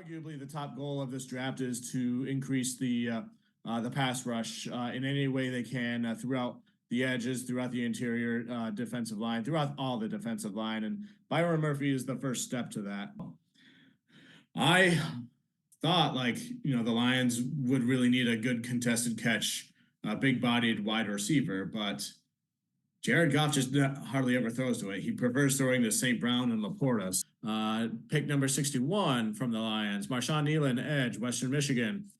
Arguably, the top goal of this draft is to increase the pass rush in any way they can throughout the edges, throughout the interior defensive line, throughout all the defensive line, and Byron Murphy is the first step to that. I thought the Lions would really need a good contested catch, big-bodied wide receiver, but Jared Goff just hardly ever throws to it. He prefers throwing to St. Brown and Laporta. Pick number 61 from the Lions, Marshawn Nealon, edge, Western Michigan.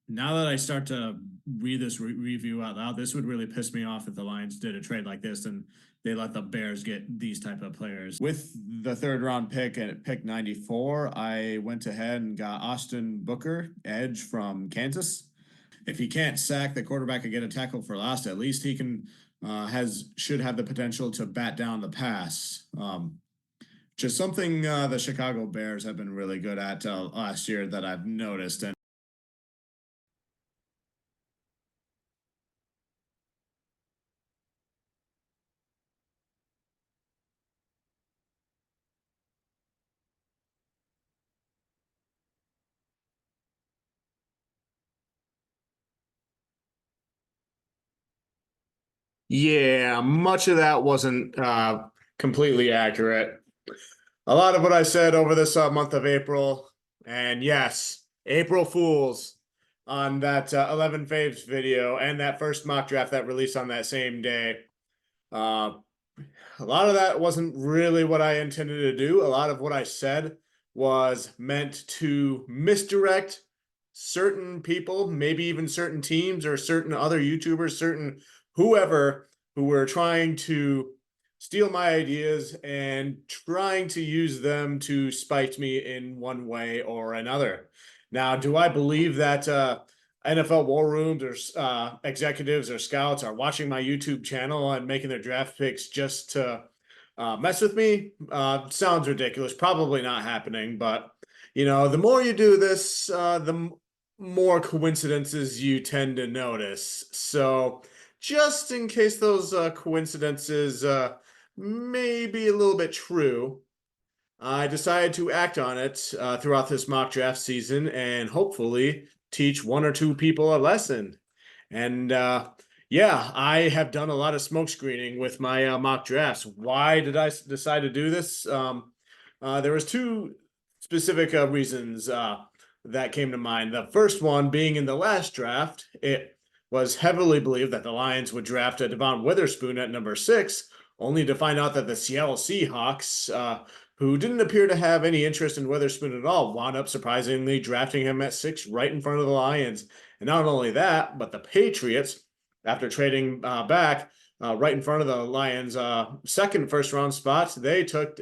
Now that I start to read this review out loud, this would really piss me off if the Lions did a trade like this and they let the Bears get these type of players. With the third round pick at pick 94, I went ahead and got Austin Booker, edge from Kansas. If he can't sack the quarterback and get a tackle for loss, at least he can should have the potential to bat down the pass. Just something the Chicago Bears have been really good at last year that I've noticed. And yeah, much of that wasn't completely accurate. A lot of what I said over this month of April, and yes, April Fools on that 11 Faves video and that first mock draft that released on that same day. A lot of that wasn't really what I intended to do. A lot of what I said was meant to misdirect certain people, maybe even certain teams or certain other YouTubers, certain whoever who were trying to steal my ideas and trying to use them to spite me in one way or another. Now, do I believe that NFL war rooms or executives or scouts are watching my YouTube channel and making their draft picks just to mess with me? Sounds ridiculous. Probably not happening, but the more you do this, the more coincidences you tend to notice. So just in case those coincidences may be a little bit true, I decided to act on it throughout this mock draft season and hopefully teach one or two people a lesson. And yeah, I have done a lot of smoke screening with my mock drafts. Why did I decide to do this? There was two specific reasons that came to mind. The first one being in the last draft, it was heavily believed that the Lions would draft a Devon Witherspoon at number 6, only to find out that the Seattle Seahawks, who didn't appear to have any interest in Witherspoon at all, wound up surprisingly drafting him at 6 right in front of the Lions. And not only that, but the Patriots, after trading back right in front of the Lions' second first-round spot, they took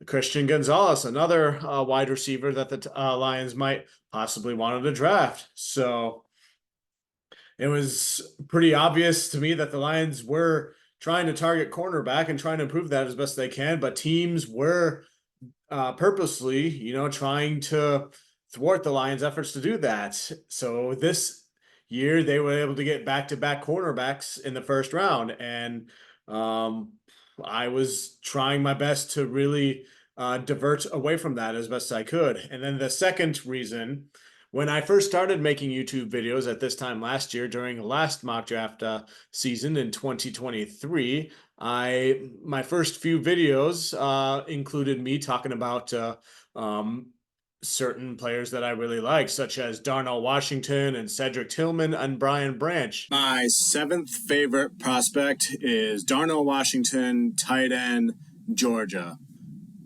Christian Gonzalez, another wide receiver that the Lions might possibly wanted to draft. So it was pretty obvious to me that the Lions were trying to target cornerback and trying to improve that as best they can, but teams were purposely, trying to thwart the Lions' efforts to do that. So this year they were able to get back-to-back cornerbacks in the first round, and I was trying my best to really divert away from that as best I could. And then the second reason, when I first started making YouTube videos at this time last year during the last mock draft season in 2023, my first few videos included me talking about certain players that I really like, such as Darnell Washington and Cedric Tillman and Brian Branch. My 7th favorite prospect is Darnell Washington, tight end, Georgia.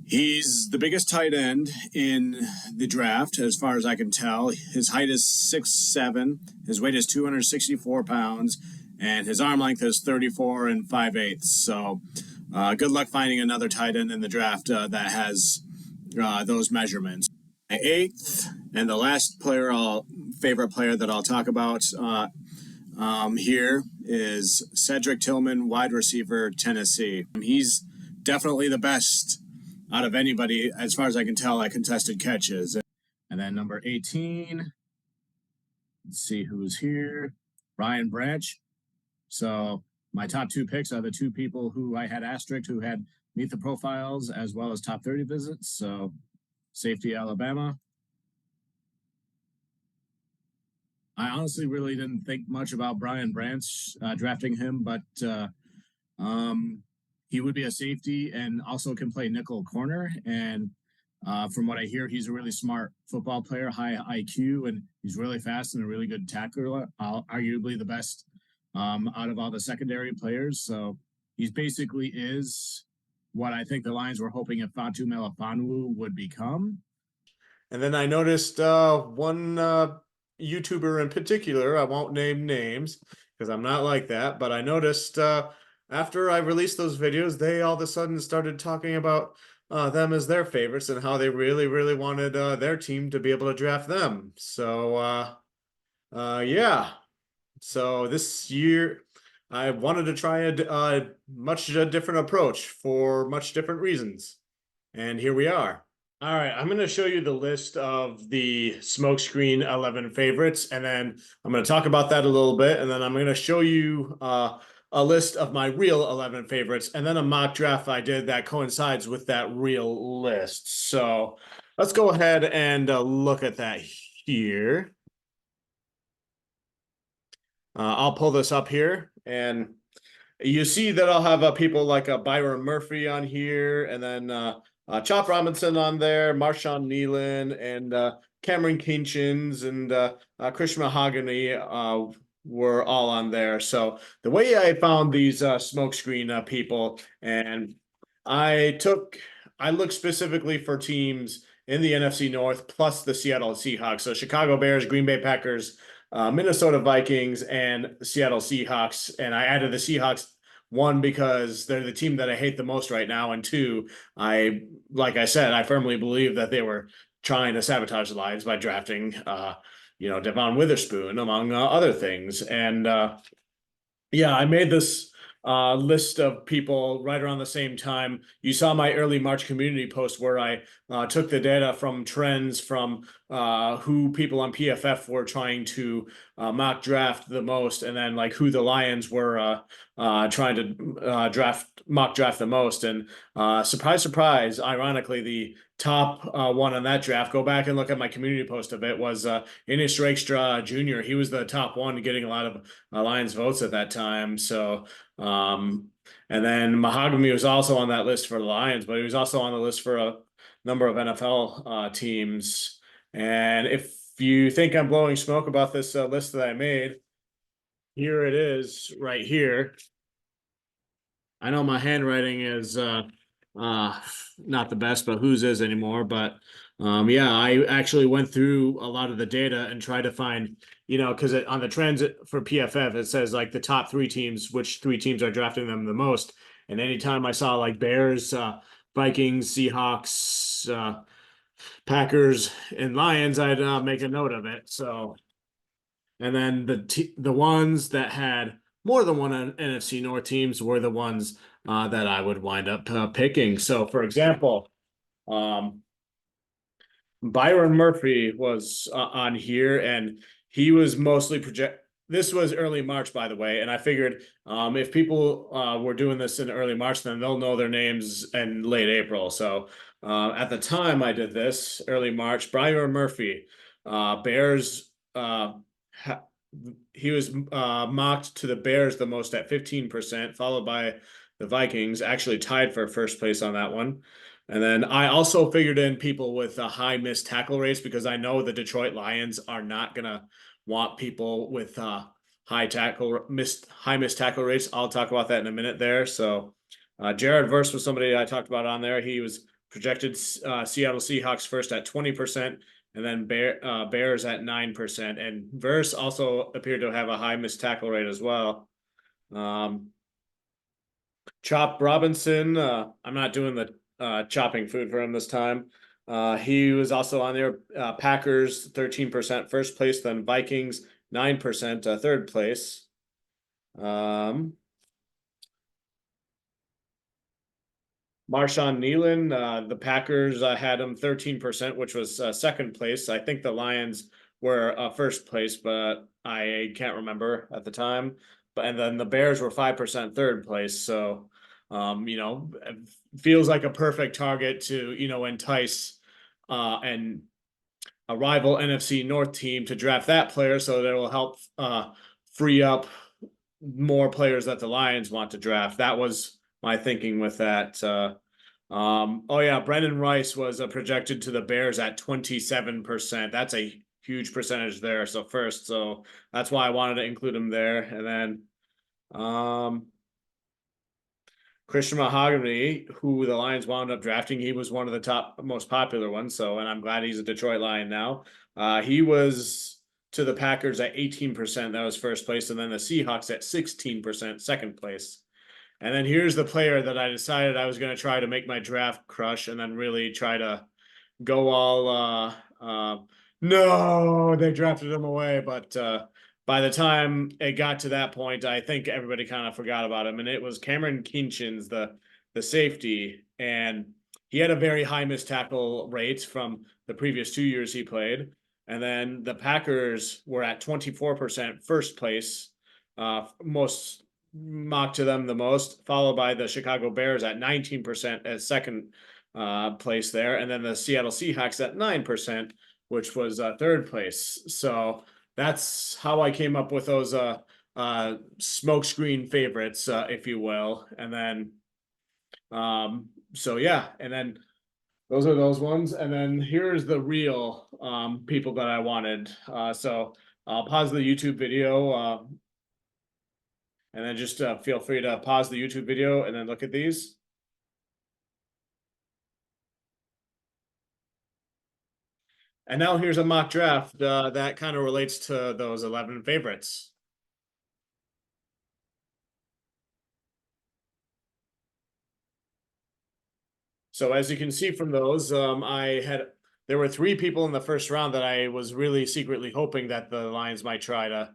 He's the biggest tight end in the draft, as far as I can tell. His height is 6'7", his weight is 264 pounds, and his arm length is 34 and 5/8. So good luck finding another tight end in the draft that has those measurements. My 8th and the last favorite player that I'll talk about here is Cedric Tillman, wide receiver, Tennessee. He's definitely the best out of anybody, as far as I can tell, at contested catches. And then number 18, let's see who's here, Brian Branch. So my top 2 picks are the 2 people who I had asterisked who had meet the profiles as well as top 30 visits. So safety, Alabama. I honestly really didn't think much about Brian Branch drafting him, but um, he would be a safety and also can play nickel corner. And from what I hear, he's a really smart football player, high IQ, and he's really fast and a really good tackler. Arguably the best out of all the secondary players. So he's basically is what I think the Lions were hoping if Fatu Melifonwu would become. And then I noticed one YouTuber in particular, I won't name names because I'm not like that, but I noticed after I released those videos, they all of a sudden started talking about them as their favorites and how they really, really wanted their team to be able to draft them. So, yeah. So this year, I wanted to try a much different approach for much different reasons. And here we are. All right, I'm going to show you the list of the Smokescreen 11 favorites, and then I'm going to talk about that a little bit, and then I'm going to show you a list of my real 11 favorites, and then a mock draft I did that coincides with that real list. So let's go ahead and look at that here. I'll pull this up here, and you see that I'll have people like Byron Murphy on here, and then Chop Robinson on there, Marshawn Nealon, and Cameron Kinchins, and Chris Mahogany were all on there. So the way I found these smokescreen people, and I took, I looked specifically for teams in the NFC North plus the Seattle Seahawks. So Chicago Bears, Green Bay Packers, Minnesota Vikings, and Seattle Seahawks. And I added the Seahawks, one, because they're the team that I hate the most right now, and two, like I said, I firmly believe that they were trying to sabotage the Lions by drafting, Devon Witherspoon, among other things. And yeah, I made this list of people right around the same time. You saw my early March community post where I took the data from trends from who people on PFF were trying to mock draft the most, and then like who the Lions were trying to mock draft the most. And surprise, surprise, ironically, the top one on that draft, go back and look at my community post of it, was Inish Rakestraw Jr. He was the top one, getting a lot of Lions votes at that time. So, and then Mahogany was also on that list for the Lions, but he was also on the list for a number of NFL teams. And if you think I'm blowing smoke about this list that I made, here it is right here. I know my handwriting is not the best, but whose is anymore. But yeah, I actually went through a lot of the data and tried to find, because on the trends for PFF, it says like the top three teams, which three teams are drafting them the most. And anytime I saw like Bears, Vikings, Seahawks, Packers, and Lions, I'd make a note of it. So, and then the ones that had more than one NFC North teams were the ones that I would wind up picking. So, for example, um, Byron Murphy was on here, and he was mostly project. This was early March, by the way, and I figured if people were doing this in early March, then they'll know their names in late April. So at the time I did this, early March, Byron Murphy, Bears. He was mocked to the Bears the most at 15%, followed by the Vikings, actually tied for first place on that one. And then I also figured in people with high missed tackle rates, because I know the Detroit Lions are not gonna want people with high missed tackle rates. I'll talk about that in a minute there. So Jared Verse was somebody I talked about on there. He was projected Seattle Seahawks first at 20%, and then Bears at 9%. And Verse also appeared to have a high missed tackle rate as well. Chop Robinson, I'm not doing the chopping food for him this time. He was also on there. Packers 13% first place, then Vikings 9% third place. Marshawn Nealon, the Packers had him 13%, which was second place. I think the Lions were first place, but I can't remember at the time. But and then the Bears were 5% third place. So, it feels like a perfect target to entice and a rival NFC North team to draft that player, so that will help free up more players that the Lions want to draft. That was my thinking with that. Oh yeah, Brendan Rice was projected to the Bears at 27%. That's a huge percentage there. So that's why I wanted to include him there. And then Christian Mahogany, who the Lions wound up drafting, he was one of the top most popular ones. So, and I'm glad he's a Detroit Lion now. He was to the Packers at 18%. That was first place. And then the Seahawks at 16%, second place. And then here's the player that I decided I was going to try to make my draft crush and then really try to go all, no, they drafted him away. But by the time it got to that point, I think everybody kind of forgot about him. And it was Cameron Kinchins, the safety. And he had a very high missed tackle rate from the previous 2 years he played. And then the Packers were at 24% first place, most mocked to them the most, followed by the Chicago Bears at 19% as second place there, and then the Seattle Seahawks at 9%, which was third place. So that's how I came up with those smokescreen favorites, if you will. And then so yeah, and then those are those ones. And then here's the real people that I wanted. So I'll pause the YouTube video. And then just feel free to pause the YouTube video and then look at these. And now here's a mock draft that kind of relates to those 11 favorites. So as you can see from those, there were 3 people in the first round that I was really secretly hoping that the Lions might try to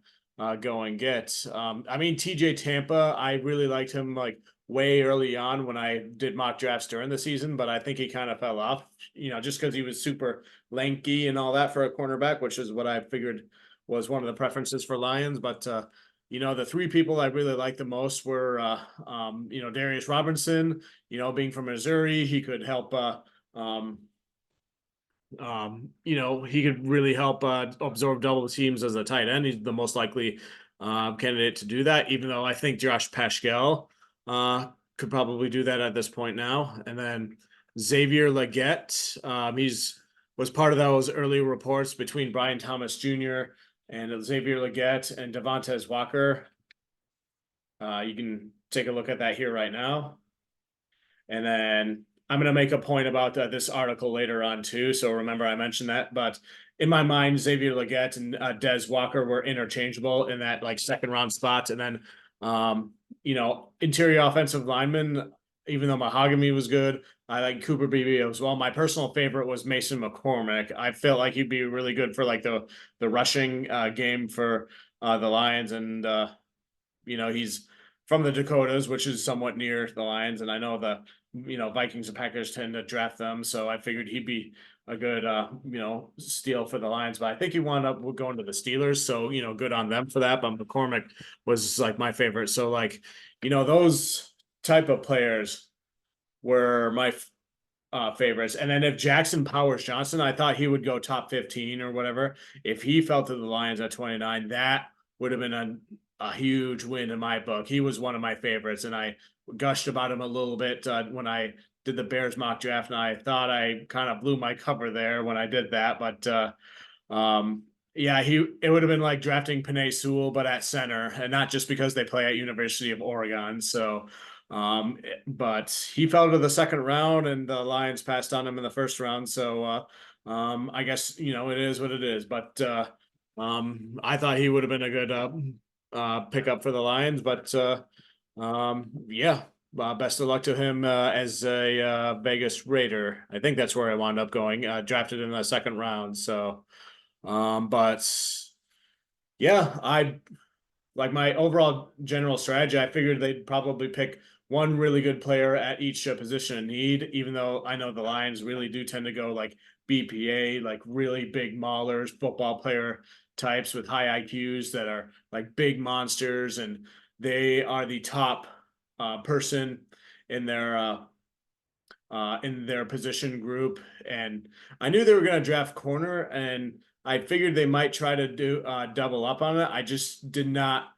go and get. I mean, TJ Tampa, I really liked him like way early on when I did mock drafts during the season, but I think he kind of fell off, just because he was super lanky and all that for a cornerback, which is what I figured was one of the preferences for Lions. But the 3 people I really liked the most were Darius Robinson. Being from Missouri, he could help he could really help absorb double teams as a tight end. He's the most likely candidate to do that, even though I think Josh Paschal could probably do that at this point now. And then Xavier Legette, was part of those early reports between Brian Thomas Jr. and Xavier Legette and Devontae Walker. You can take a look at that here right now. And then I'm going to make a point about this article later on too. So remember, I mentioned that, but in my mind, Xavier Legette and Des Walker were interchangeable in that like second round spot. And then, interior offensive lineman, even though Mahogany was good, I like Cooper Beebe as well. My personal favorite was Mason McCormick. I felt like he'd be really good for like the rushing game for the Lions. And, he's from the Dakotas, which is somewhat near the Lions. And I know the Vikings and Packers tend to draft them, so I figured he'd be a good steal for the Lions. But I think he wound up going to the Steelers, so good on them for that. But McCormick was like my favorite. So like those type of players were my favorites. And then if Jackson Powers Johnson, I thought he would go top 15 or whatever. If he fell to the Lions at 29, that would have been a huge win in my book. He was one of my favorites, and I gushed about him a little bit when I did the Bears mock draft, and I thought I kind of blew my cover there when I did that. But it would have been like drafting Penei Sewell, but at center, and not just because they play at University of Oregon. So, but he fell to the second round, and the Lions passed on him in the first round. So, I guess it is what it is. But I thought he would have been a good pickup for the Lions, but best of luck to him as a Vegas Raider. I think that's where I wound up going, drafted in the second round. So, but yeah, I like my overall general strategy. I figured they'd probably pick one really good player at each position in need, even though I know the Lions really do tend to go like BPA, like really big maulers, football player types with high IQs that are like big monsters, and they are the top person in their in their position group, and I knew they were going to draft corner, and I figured they might try to do double up on it. I just did not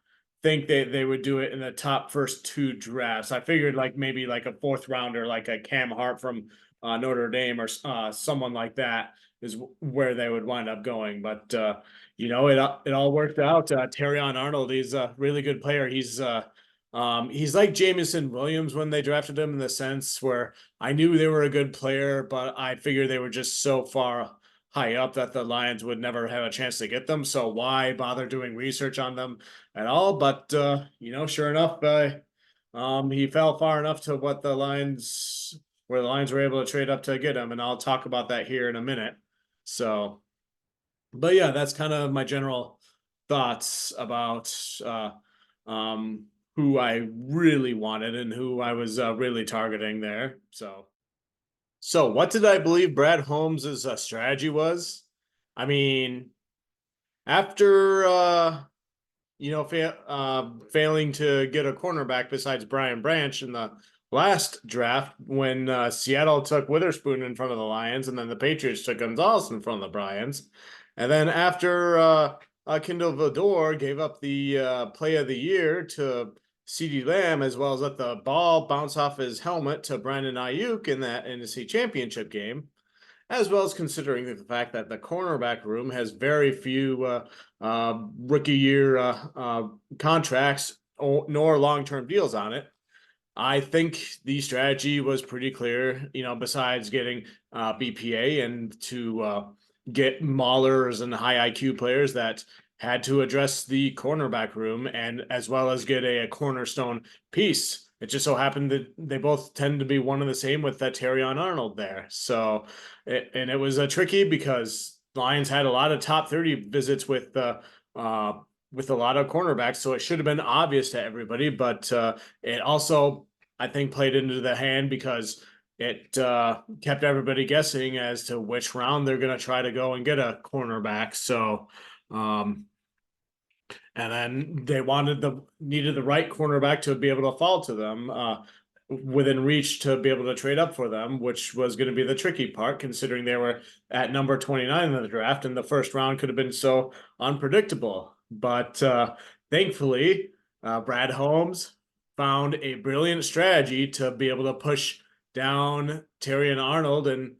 think they would do it in the top first two drafts. I figured like maybe like a fourth rounder, like a Cam Hart from Notre Dame or someone like that is where they would wind up going. But it all worked out. Terrion Arnold, he's a really good player. He's like Jamison Williams when they drafted him, in the sense where I knew they were a good player, but I figured they were just so far high up that the Lions would never have a chance to get them. So why bother doing research on them at all? But sure enough, he fell far enough to what the Lions, where the Lions were able to trade up to get him, and I'll talk about that here in a minute. So, but yeah, that's kind of my general thoughts about who I really wanted and who I was really targeting there. So what did I believe Brad Holmes' strategy was? I mean, after failing to get a cornerback besides Brian Branch in the last draft, when Seattle took Witherspoon in front of the Lions, and then the Patriots took Gonzalez in front of the Bryans, and then after Kindle Vildor gave up the play of the year to CeeDee Lamb, as well as let the ball bounce off his helmet to Brandon Ayuk in that NFC Championship game, as well as considering the fact that the cornerback room has very few rookie year contracts nor long-term deals on it. I think the strategy was pretty clear, besides getting BPA and to get maulers and high IQ players that had to address the cornerback room, and as well as get a cornerstone piece. It just so happened that they both tend to be one and the same with that Terrion Arnold there. So, it was tricky because Lions had a lot of top 30 visits with a lot of cornerbacks, so it should have been obvious to everybody. But it also, I think, played into the hand because it kept everybody guessing as to which round they're going to try to go and get a cornerback. So, and then they needed the right cornerback to be able to fall to them within reach to be able to trade up for them, which was going to be the tricky part, considering they were at number 29 in the draft, and the first round could have been so unpredictable. But thankfully, Brad Holmes found a brilliant strategy to be able to push down Terrion Arnold and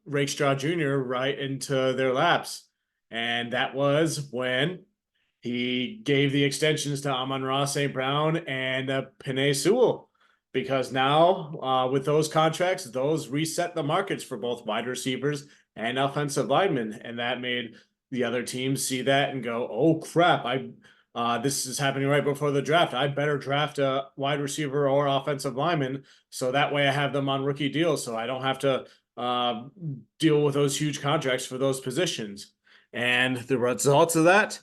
Rakestraw Jr. right into their laps, and that was when he gave the extensions to Amon-Ra St. Brown and Penei Sewell, because now with those contracts, those reset the markets for both wide receivers and offensive linemen, and that made the other teams see that and go, "Oh crap! This is happening right before the draft. I better draft a wide receiver or offensive lineman, so that way I have them on rookie deals, so I don't have to deal with those huge contracts for those positions." And the results of that: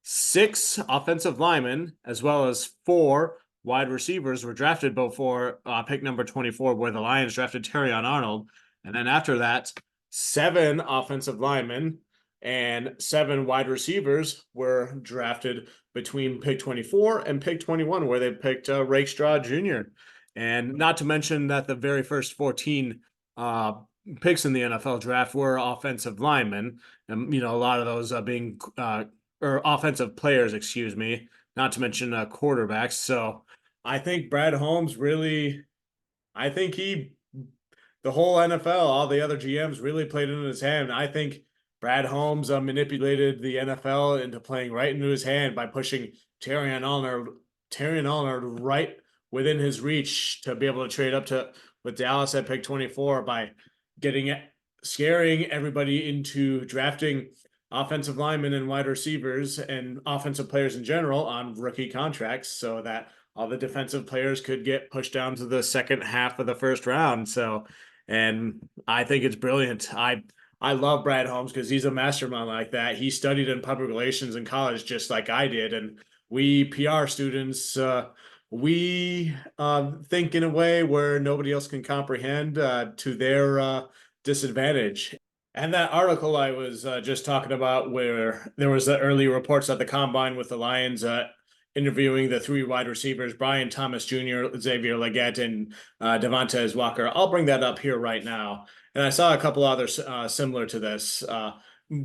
6 offensive linemen, as well as 4 wide receivers, were drafted before pick number 24, where the Lions drafted Terrion Arnold. And then after that, 7 offensive linemen and 7 wide receivers were drafted between pick 24 and pick 21, where they picked Rakestraw Jr. And not to mention that the very first 14 picks in the NFL draft were offensive linemen. And, a lot of those being or offensive players, excuse me, not to mention quarterbacks. So I think Brad Holmes really, I think the whole NFL, all the other GMs really played into his hand. I think Brad Holmes manipulated the NFL into playing right into his hand by pushing Terrion Arnold right within his reach to be able to trade up to with Dallas at pick 24 by scaring everybody into drafting offensive linemen and wide receivers and offensive players in general on rookie contracts, so that all the defensive players could get pushed down to the second half of the first round. So, and I think it's brilliant. I love Brad Holmes because he's a mastermind like that. He studied in public relations in college just like I did, and we PR students, we think in a way where nobody else can comprehend to their disadvantage. And that article I was just talking about, where there was the early reports at the combine with the Lions interviewing the three wide receivers, Brian Thomas Jr., Xavier Legette, and Devontae Walker. I'll bring that up here right now. And I saw a couple others similar to this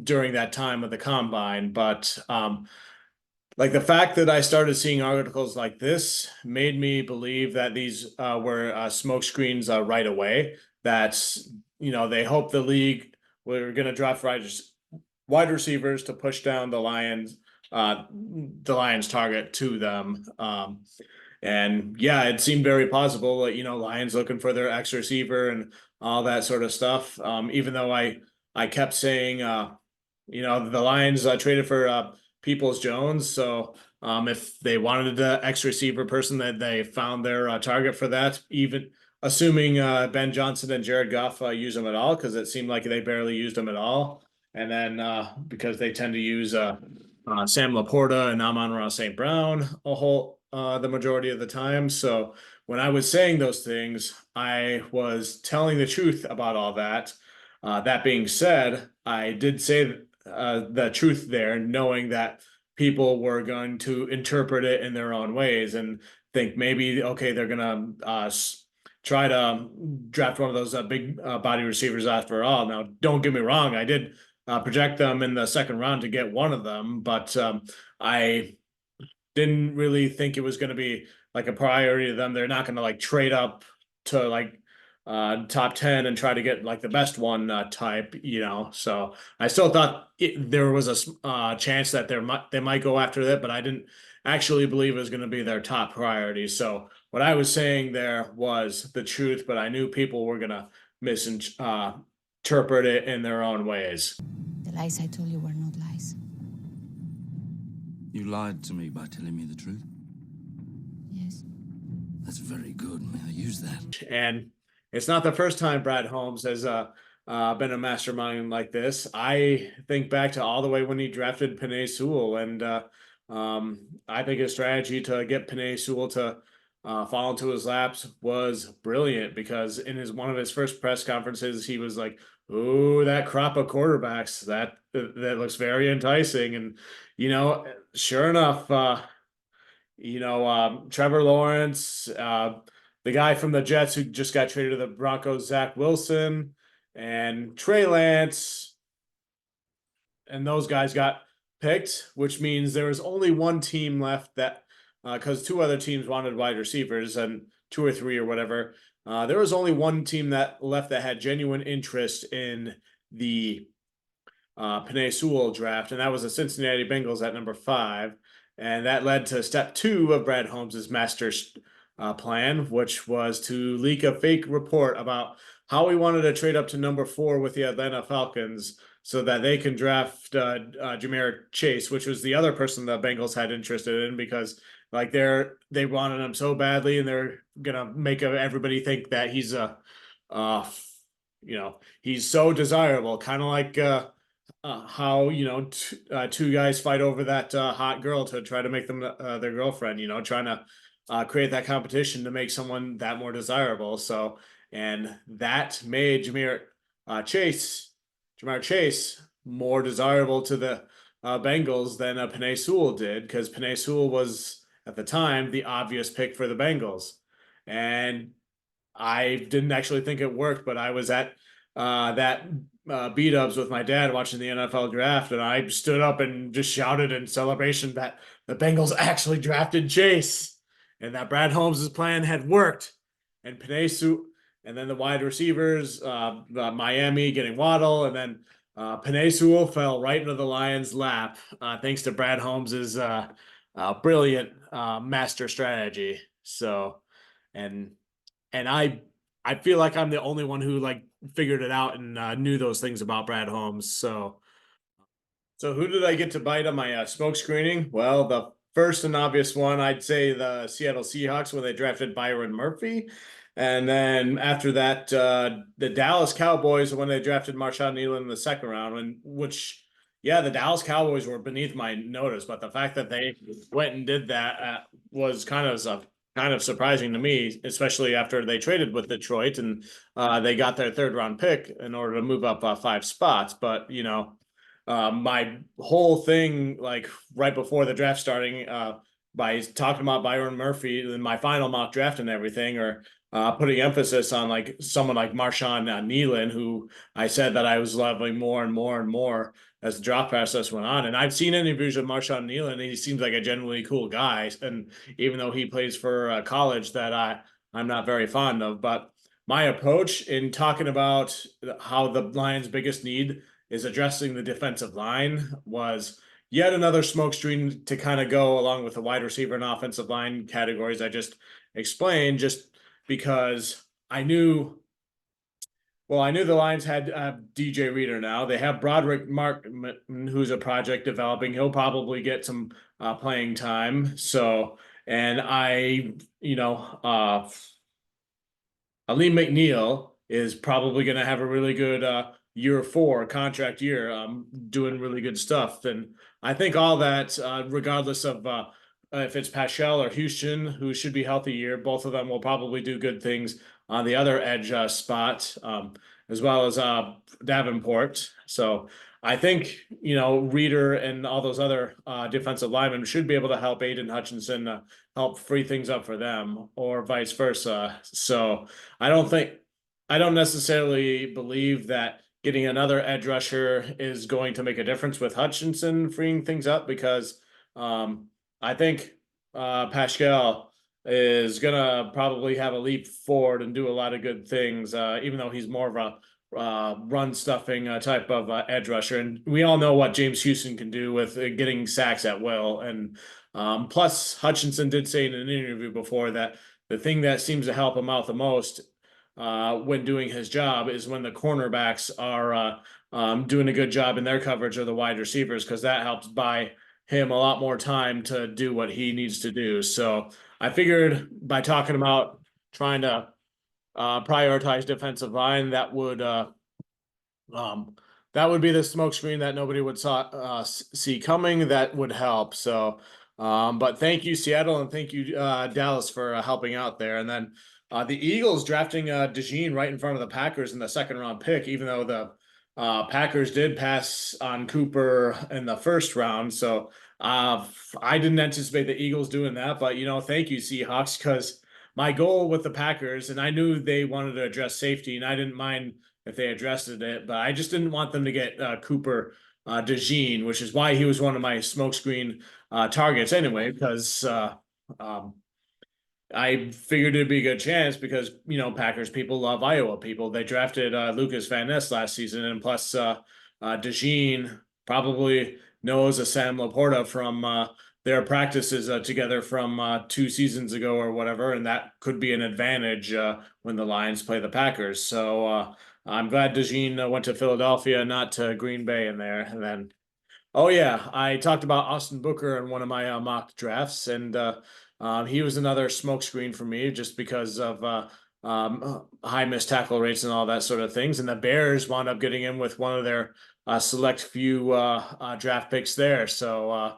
during that time of the combine, but like the fact that I started seeing articles like this made me believe that these were smoke screens right away. That's, they hope the league were going to draft wide receivers to push down the Lions target to them. And yeah, it seemed very plausible that, Lions looking for their X receiver and all that sort of stuff. Even though I kept saying, the Lions traded for Peoples Jones. So if they wanted the X receiver person, that they found their target for that, even assuming Ben Johnson and Jared Goff use them at all, because it seemed like they barely used them at all. And then because they tend to use Sam Laporta and Amon-Ra St. Brown the majority of the time. So when I was saying those things, I was telling the truth about all that. That being said, I did say the truth there, knowing that people were going to interpret it in their own ways and think maybe, okay, they're going to try to draft one of those big body receivers after all. Now, don't get me wrong, I did project them in the second round to get one of them, but I didn't really think it was going to be like a priority to them. They're not going to like trade up to like top 10 and try to get like the best one type, so I still thought there was a chance that they might go after that, but I didn't actually believe it was going to be their top priority. So what I was saying there was the truth, but I knew people were going to misinterpret it in their own ways. The lies I told you were not lies. You lied to me by telling me the truth? Yes. That's very good. May I use that? And it's not the first time Brad Holmes has been a mastermind like this. I think back to all the way when he drafted Penei Sewell, and I think his strategy to get Penei Sewell to fall into his laps was brilliant, because in one of his first press conferences, he was like, "Oh, that crop of quarterbacks, that looks very enticing." And sure enough, Trevor Lawrence, the guy from the Jets who just got traded to the Broncos, Zach Wilson, and Trey Lance, and those guys got picked, which means there was only one team left that, because two other teams wanted wide receivers, and two or three or whatever. There was only one team that left that had genuine interest in the Penei Sewell draft, and that was the Cincinnati Bengals at number 5. And that led to step 2 of Brad Holmes' master plan, which was to leak a fake report about how he wanted to trade up to number 4 with the Atlanta Falcons so that they can draft Ja'Marr Chase, which was the other person the Bengals had interested in, because like they wanted him so badly, and they're gonna make everybody think that he's he's so desirable, kind of like how two guys fight over that hot girl to try to make them their girlfriend, trying to create that competition to make someone that more desirable. So, and that made Ja'Marr Chase more desirable to the Bengals than Penei Sewell did, because Penei Sewell was at the time the obvious pick for the Bengals. And I didn't actually think it worked, but I was at that beat-ups with my dad watching the NFL draft, and I stood up and just shouted in celebration that the Bengals actually drafted Chase, and that Brad Holmes' plan had worked. And Penei Sewell, and then the wide receivers, Miami getting Waddle, and then Penei Sewell fell right into the Lions' lap, thanks to Brad Holmes' brilliant master strategy. So, and I feel like I'm the only one who like figured it out and knew those things about Brad Holmes. So who did I get to bite on my smoke screening? Well, the first and obvious one, I'd say the Seattle Seahawks when they drafted Byron Murphy. And then after that, the Dallas Cowboys when they drafted Marshawn Nealon in the second round, the Dallas Cowboys were beneath my notice, but the fact that they went and did that was kind of surprising to me, especially after they traded with Detroit and they got their third round pick in order to move up 5 spots. But my whole thing, like right before the draft starting, by talking about Byron Murphy in my final mock draft and everything, or putting emphasis on like someone like Marshawn Nealon, who I said that I was loving more and more and more as the draft process went on. And I've seen interviews with Marshawn Nealon, and he seems like a genuinely cool guy. And even though he plays for college that I'm not very fond of, but my approach in talking about how the Lions' biggest need is addressing the defensive line was yet another smokescreen to kind of go along with the wide receiver and offensive line categories I just explained, just because I knew the Lions had DJ Reader now. They have Broderick Martin, who's a project developing. He'll probably get some playing time. So, and Aleem McNeil is probably going to have a really good year 4 contract year, doing really good stuff. And I think all that, regardless of if it's Paschal or Houston, who should be healthy year, both of them will probably do good things on the other edge spot, as well as Davenport. So I think, Reader and all those other defensive linemen should be able to help Aiden Hutchinson help free things up for them, or vice versa. So I don't necessarily believe that getting another edge rusher is going to make a difference with Hutchinson freeing things up, because I think Paschal is gonna probably have a leap forward and do a lot of good things, even though he's more of a run stuffing type of edge rusher. And we all know what James Houston can do with getting sacks at will. And plus, Hutchinson did say in an interview before that the thing that seems to help him out the most when doing his job is when the cornerbacks are doing a good job in their coverage of the wide receivers, because that helps buy him a lot more time to do what he needs to do. So I figured by talking about trying to prioritize defensive line, that would be the smoke screen that nobody would see coming. That would help. So, but thank you, Seattle, and thank you, Dallas, for helping out there. And then the Eagles drafting DeJean right in front of the Packers in the 2nd round pick, even though the Packers did pass on Cooper in the 1st round. So I didn't anticipate the Eagles doing that, but thank you, Seahawks, because my goal with the Packers, and I knew they wanted to address safety, and I didn't mind if they addressed it, but I just didn't want them to get Cooper DeJean, which is why he was one of my smokescreen targets anyway, because I figured it'd be a good chance because, Packers people love Iowa people. They drafted Lucas Van Ness last season, and plus DeJean probably knows a Sam Laporta from their practices together from 2 seasons ago or whatever, and that could be an advantage when the Lions play the Packers. So I'm glad DeJean went to Philadelphia, not to Green Bay in there. And then, oh yeah, I talked about Austin Booker in one of my mock drafts, and he was another smokescreen for me just because of high missed tackle rates and all that sort of things. And the Bears wound up getting him with one of their select few draft picks there. So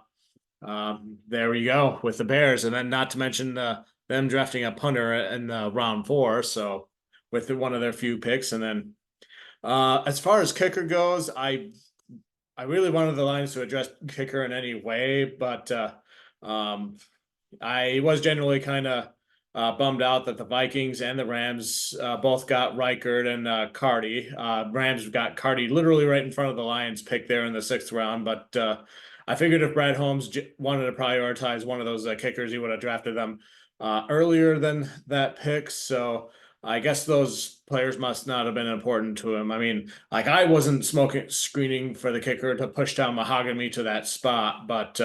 there we go with the Bears. And then not to mention them drafting a punter in round 4. So with one of their few picks. And then as far as kicker goes, I really wanted the Lions to address kicker in any way, but I was generally kind of bummed out that the Vikings and the Rams both got Reichard and Carty. Rams got Carty literally right in front of the Lions pick there in the 6th round, but I figured if Brad Holmes wanted to prioritize one of those kickers, he would have drafted them earlier than that pick. So I guess those players must not have been important to him. I mean, like I wasn't screening for the kicker to push down Mahogany to that spot, but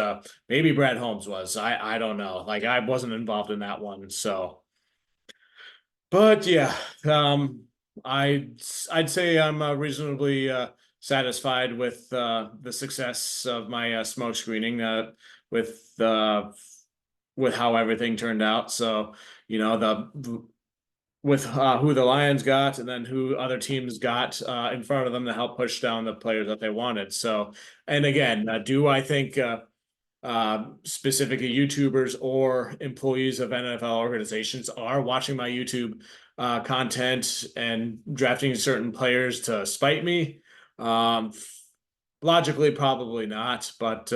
maybe Brad Holmes was. I don't know. Like I wasn't involved in that one. So, but yeah, I'd say I'm reasonably satisfied with the success of my smoke screening with how everything turned out. So, with who the Lions got and then who other teams got in front of them to help push down the players that they wanted. So, and again, do I think specifically YouTubers or employees of NFL organizations are watching my YouTube content and drafting certain players to spite me? Logically, probably not, but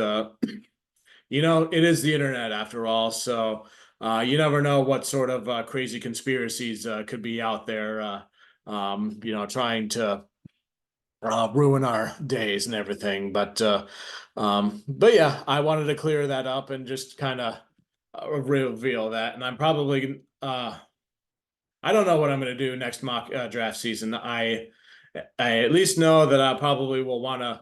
it is the internet after all. So you never know what sort of crazy conspiracies could be out there, trying to ruin our days and everything. But yeah, I wanted to clear that up and just kind of reveal that. And I'm probably I don't know what I'm going to do next mock draft season. I at least know that I probably will want to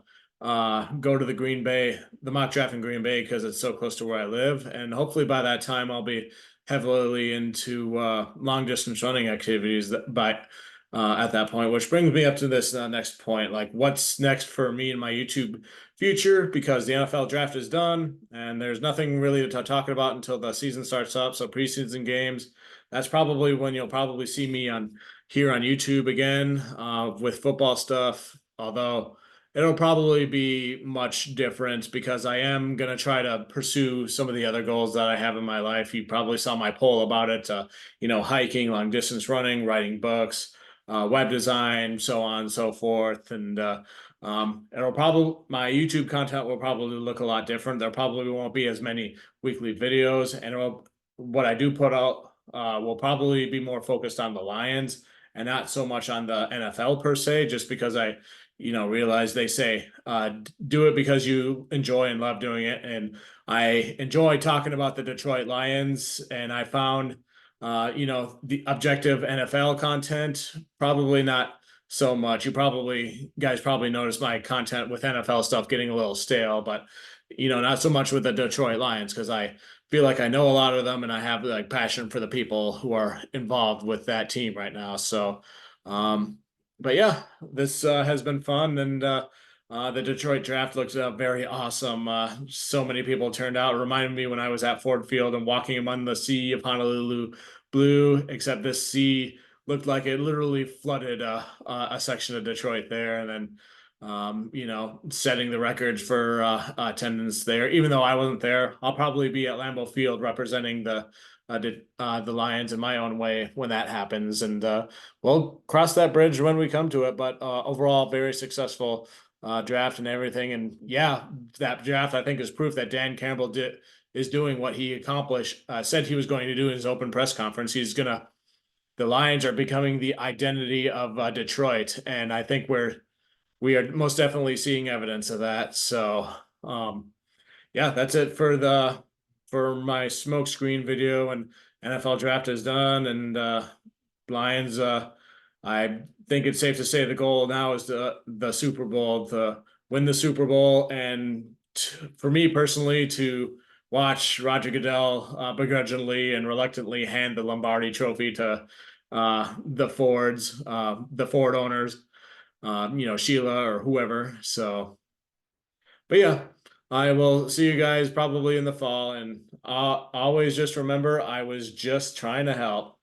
go to the mock draft in Green Bay because it's so close to where I live, and hopefully by that time I'll be heavily into long distance running activities at that point, which brings me up to this next point, like what's next for me and my YouTube future, because the NFL draft is done and there's nothing really to talk about until the season starts up. So preseason games, that's probably when you'll probably see me here on YouTube again with football stuff, although it'll probably be much different because I am going to try to pursue some of the other goals that I have in my life. You probably saw my poll about it, hiking, long distance running, writing books, web design, so on and so forth. And my YouTube content will probably look a lot different. There probably won't be as many weekly videos, and what I do put out will probably be more focused on the Lions and not so much on the NFL per se, just because I realize they say do it because you enjoy and love doing it. And I enjoy talking about the Detroit Lions, and I found the objective NFL content, probably not so much. Guys probably noticed my content with NFL stuff getting a little stale, but not so much with the Detroit Lions, because I feel like I know a lot of them and I have like passion for the people who are involved with that team right now. So but yeah, this has been fun, and the Detroit draft looks very awesome. So many people turned out. It reminded me when I was at Ford Field and walking among the sea of Honolulu blue, except this sea looked like it literally flooded a section of Detroit there, and then setting the records for attendance there. Even though I wasn't there, I'll probably be at Lambeau Field representing the Lions in my own way when that happens, and we'll cross that bridge when we come to it. But overall, very successful draft and everything. And yeah, that draft I think is proof that Dan Campbell is doing what he accomplished, said he was going to do in his open press conference. The Lions are becoming the identity of Detroit, and I think we are most definitely seeing evidence of that. So yeah, that's it for my smokescreen video, and NFL draft is done, and Lions, I think it's safe to say the goal now is the Super Bowl, to win the Super Bowl, and for me personally to watch Roger Goodell begrudgingly and reluctantly hand the Lombardi Trophy to the Ford owners, Sheila or whoever. So, but yeah, I will see you guys probably in the fall, and always just remember, I was just trying to help.